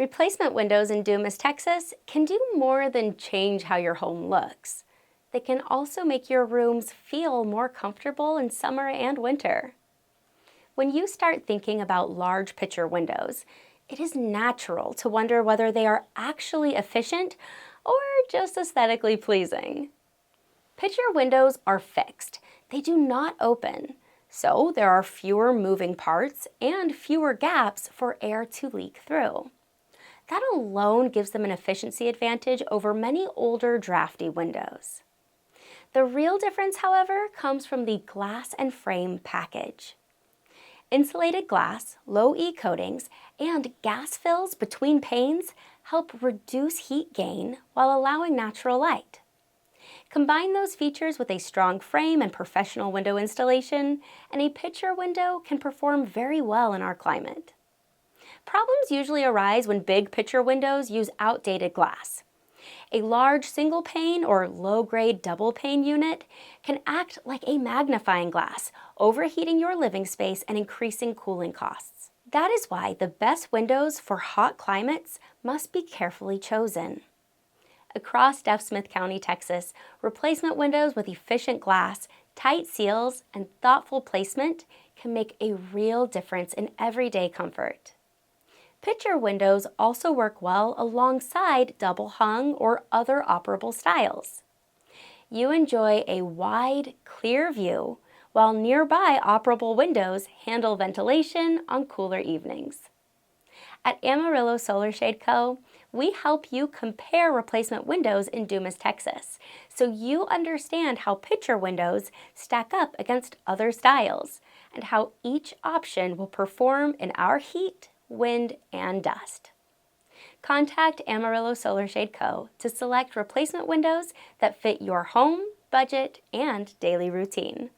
Replacement windows in Dumas, Texas can do more than change how your home looks. They can also make your rooms feel more comfortable in summer and winter. When you start thinking about large picture windows, it is natural to wonder whether they are actually efficient or just aesthetically pleasing. Picture windows are fixed. They do not open, so there are fewer moving parts and fewer gaps for air to leak through. That alone gives them an efficiency advantage over many older drafty windows. The real difference, however, comes from the glass and frame package. Insulated glass, low-E coatings, and gas fills between panes help reduce heat gain while allowing natural light. Combine those features with a strong frame and professional window installation, and a picture window can perform very well in our climate. Problems usually arise when big picture windows use outdated glass. A large single pane or low-grade double pane unit can act like a magnifying glass, overheating your living space and increasing cooling costs. That is why the best windows for hot climates must be carefully chosen. Across Duff Smith County, Texas, replacement windows with efficient glass, tight seals, and thoughtful placement can make a real difference in everyday comfort. Picture windows also work well alongside double hung or other operable styles. You enjoy a wide, clear view, while nearby operable windows handle ventilation on cooler evenings. At Amarillo Solar Shade Co., we help you compare replacement windows in Dumas, Texas, so you understand how picture windows stack up against other styles and how each option will perform in our heat, wind, and dust. Contact Amarillo Solar Shade Co. to select replacement windows that fit your home, budget, and daily routine.